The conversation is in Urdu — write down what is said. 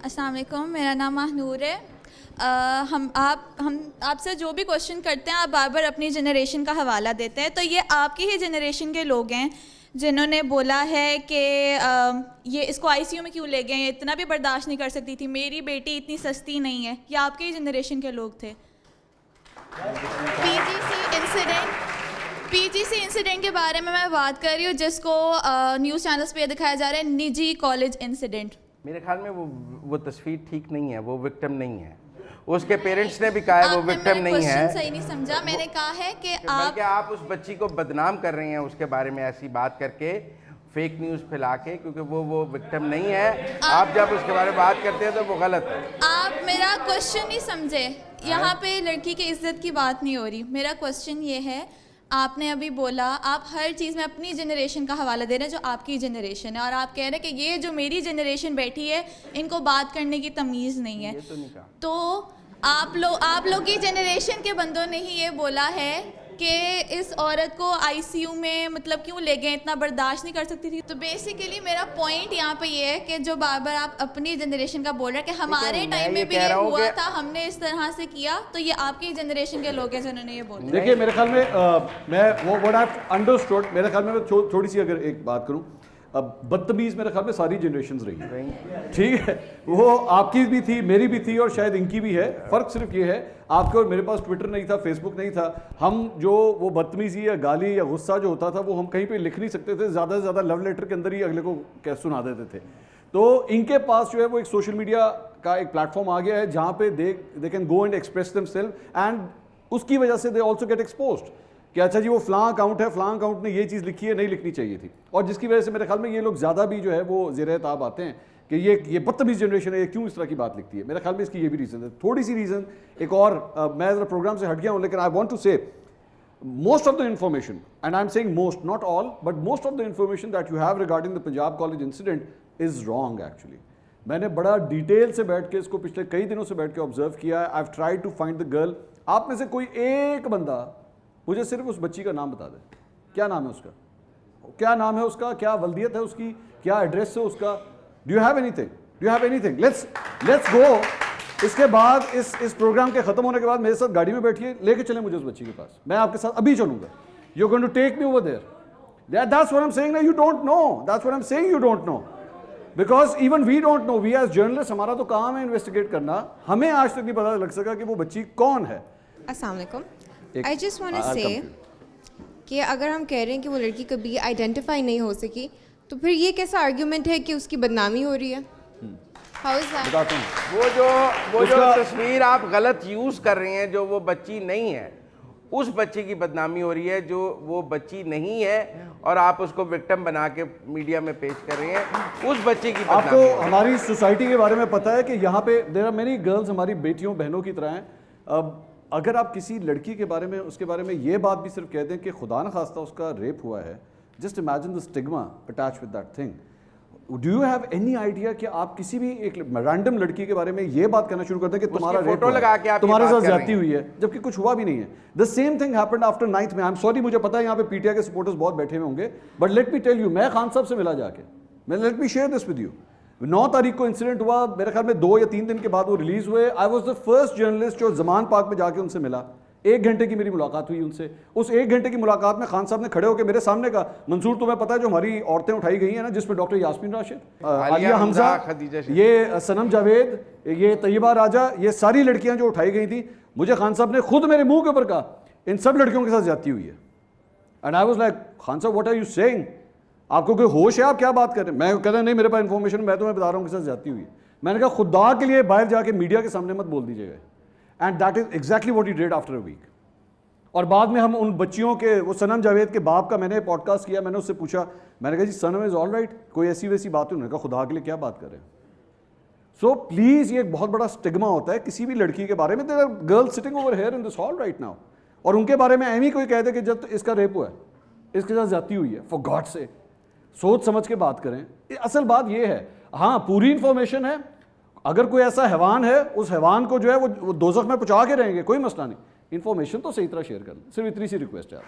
السلام علیکم، میرا نام ماہنور ہے. ہم آپ سے جو بھی کوشچن کرتے ہیں آپ بار بار اپنی جنریشن کا حوالہ دیتے ہیں. تو یہ آپ کی ہی جنریشن کے لوگ ہیں جنہوں نے بولا ہے کہ یہ اس کو آئی سی یو میں کیوں لے گئے ہیں, اتنا بھی برداشت نہیں کر سکتی تھی, میری بیٹی اتنی سستی نہیں ہے. یہ آپ کے ہی جنریشن کے لوگ تھے. پی جی سی انسیڈنٹ کے بارے میں بات کر رہی ہوں, جس کو نیوز چینلز پہ دکھایا جا رہا ہے نجی کالج انسیڈنٹ. میرے خیال میں وہ تصویر ٹھیک نہیں ہے, وہ وکٹم نہیں ہے. اس کے پیرنٹس نے بھی کہا ہے وہ وکٹم نہیں ہے. آپ نے صحیح نہیں سمجھا, میں نے کہا ہے کہ بلکہ آپ اس بچی کو بدنام کر رہے ہیں اس کے بارے میں ایسی بات کر کے, فیک نیوز پھیلا کے, کیونکہ وہ وکٹم نہیں ہے. آپ جب اس کے بارے میں بات کرتے ہیں تو وہ غلط ہے. آپ میرا کوشچن نہیں سمجھے, یہاں پہ لڑکی کی عزت کی بات نہیں ہو رہی. میرا کوشچن یہ ہے, آپ نے ابھی بولا آپ ہر چیز میں اپنی جنریشن کا حوالہ دے رہے ہیں جو آپ کی جنریشن ہے, اور آپ کہہ رہے ہیں کہ یہ جو میری جنریشن بیٹھی ہے ان کو بات کرنے کی تمیز نہیں ہے. تو آپ لوگ کی جنریشن کے بندوں نے ہی یہ بولا ہے کہ اس عورت کو آئی سی یو میں مطلب کیوں لے گئے, اتنا برداشت نہیں کر سکتی تھی. تو بیسیکلی میرا پوائنٹ یہاں پہ یہ ہے کہ جو بار بار آپ اپنی جنریشن کا بول رہے ہیں کہ ہمارے ٹائم میں بھی یہ ہوا تھا, ہم نے اس طرح سے کیا, تو یہ آپ کی جنریشن کے لوگ ہیں جنہوں نے یہ بولا. دیکھیے میرے خیال میں وہ ورڈ آئی انڈرسٹوڈ, میرے خیال میں تھوڑی سی اگر ایک بات کروں, اب بدتمیز میرے خیال میں ساری جنریشنز رہی ہیں, ٹھیک ہے, وہ آپ کی بھی تھی, میری بھی تھی, اور شاید ان کی بھی ہے. فرق صرف یہ ہے آپ کے اور میرے پاس ٹویٹر نہیں تھا, فیس بک نہیں تھا. ہم جو وہ بدتمیزی یا گالی یا غصہ جو ہوتا تھا وہ ہم کہیں پہ لکھ نہیں سکتے تھے, زیادہ سے زیادہ لو لیٹر کے اندر ہی اگلے کو سنا دیتے تھے. تو ان کے پاس جو ہے وہ ایک سوشل میڈیا کا ایک پلیٹ فارم آ گیا ہے جہاں پہ they can go and express themselves, and اس کی وجہ سے دے آلسو گیٹ ایکسپوزڈ کہ اچھا جی وہ فلاں اکاؤنٹ ہے, فلاں اکاؤنٹ نے یہ چیز لکھی ہے, نہیں لکھنی چاہیے تھی. اور جس کی وجہ سے میرے خیال میں یہ لوگ زیادہ بھی جو ہے وہ زیر اعتاب آتے ہیں کہ یہ بدتمیز جنریشن ہے, یہ کیوں اس طرح کی بات لکھتی ہے. میرے خیال میں اس کی یہ بھی ریزن ہے, تھوڑی سی ریزن ایک اور. میں ذرا پروگرام سے ہٹ گیا ہوں, لیکن آئی وانٹ ٹو سے most of the information, and I'm saying most, not all, but most of the information that you have regarding the Punjab College incident is wrong actually. میں نے بڑا ڈیٹیل سے بیٹھ کے اس کو پچھلے کئی دنوں سے بیٹھ کے آبزرو کیا ہے. I've tried to find the girl. آپ میں سے کوئی ایک بندہ مجھے صرف اس بچی کا نام بتا دے, کیا نام ہے اس کا, کیا نام ہے اس کا, کیا ولدیت ہے اس کی, کیا ایڈریس ہے اس کا. Do you have anything? Do you have anything? Let's go. اس کے بعد اس پروگرام کے ختم ہونے کے بعد میرے ساتھ گاڑی میں بیٹھیے, لے کے چلیں مجھے اس بچی کے پاس, میں آپ کے ساتھ ابھی چلوں گا. You're going to take me over there. That's what I'm saying. Now you don't know. That's what I'm saying. You don't know. Because even we don't know. We as journalists, ہمارا تو کام ہے انویسٹیگیٹ کرنا. ہمیں آج تک نہیں پتا لگ سکا کہ وہ بچی کون ہے. السلام علیکم. I just want to say کہ اگر ہم کہہ رہے ہیں کہ وہ لڑکی کبھی آئیڈینٹیفائی نہیں ہو سکی, تو پھر یہ کیسا آرگیومنٹ ہے کہ اس کی بدنامی ہو رہی ہے. بتاتا ہوں, وہ جو تصویر آپ غلط یوز کر رہے ہیں, جو وہ بچی نہیں ہے, اس بچی کی بدنامی ہو رہی ہے جو وہ بچی نہیں ہے, اور آپ اس کو وکٹم بنا کے میڈیا میں پیش کر رہے ہیں. اس بچی کی آپ کو ہماری سوسائٹی کے بارے میں پتہ ہے کہ یہاں پہ دیر آر مینی گرلز ہماری بیٹیوں بہنوں کی طرح ہیں. اگر آپ کسی لڑکی کے بارے میں اس کے بارے میں یہ بات بھی صرف کہہ دیں کہ خدا نخواستہ اس کا ریپ ہوا ہے, just imagine the stigma attach with that thing. Do you have any idea کہ آپ کسی بھی ایک رینڈم لڑکی کے بارے میں یہ بات کرنا شروع کرتے ہیں کہ تمہارا فوٹو لگا کے تمہارے ساتھ زیادتی ہوئی ہے, جبکہ کچھ ہوا بھی نہیں ہے. The same thing happened after 9th میں. آئی ایم سوری, مجھے پتا ہے یہاں پہ پی ٹی آئی کے سپورٹرز بہت بیٹھے ہوئے ہوں گے, but let me tell you, میں خان صاحب سے ملا جا کے, let me share this with you. 9 تاریخ کو انسیڈنٹ ہوا, میرے خیال میں 2 یا 3 دن کے بعد وہ ریلیز ہوئے. I was the first journalist جو زمان پارک میں جا کے ان سے ملا. 1 گھنٹے کی میری ملاقات ہوئی ان سے. اس 1 گھنٹے کی ملاقات میں خان صاحب نے کھڑے ہو کے میرے سامنے کہا, منصور تمہیں پتا ہے جو ہماری عورتیں اٹھائی گئی ہیں نا, جس میں ڈاکٹر یاسمین راشد, عالیہ حمزہ, یہ سنم جاوید, یہ طیبہ راجہ, یہ ساری لڑکیاں جو اٹھائی گئی تھیں, مجھے خان صاحب نے خود میرے منہ کے اوپر کہا ان سب لڑکیوں کے ساتھ زیادتی ہوئی ہے. And I was like, Khan صاحب واٹ آر یو سیئنگ, آپ کو کوئی ہوش ہے, آپ کیا بات کر رہے ہیں. میں کہتا نہیں میرے پاس انفارمیشن, میں تمہیں بتا رہا ہوں کہ ساتھ زیادتی ہوئی ہے. میں نے کہا خدا کے لیے باہر جا کے میڈیا کے سامنے مت بول دیجیے گا. And that is exactly what he did after a week. اور بعد میں ہم ان بچیوں کے, وہ سنم جاوید کے باپ کا میں نے پوڈ کاسٹ کیا, میں نے اس سے پوچھا, میں نے کہا جی سنم از آل رائٹ, کوئی ایسی ویسی بات ہے؟ انہوں نے کہا خدا کے لیے کیا بات کر رہے ہیں. سو پلیز, یہ ایک بہت بڑا اسٹگما ہوتا ہے کسی بھی لڑکی کے بارے میں. There are girls sitting over here in this hall right now, اور ان کے بارے میں ایویں کوئی کہہ دے کہ جب اس کا ریپ ہوا ہے, اس کے ساتھ زیادتی ہوئی ہے, فار گاڈ سے سوچ سمجھ کے بات کریں. اصل بات یہ ہے, ہاں پوری انفارمیشن ہے, اگر کوئی ایسا حیوان ہے اس حیوان کو جو ہے وہ دوزخ میں پہنچا کے رہیں گے, کوئی مسئلہ نہیں. انفارمیشن تو صحیح طرح شیئر کر لیں, صرف اتنی سی ریکویسٹ ہے آپ.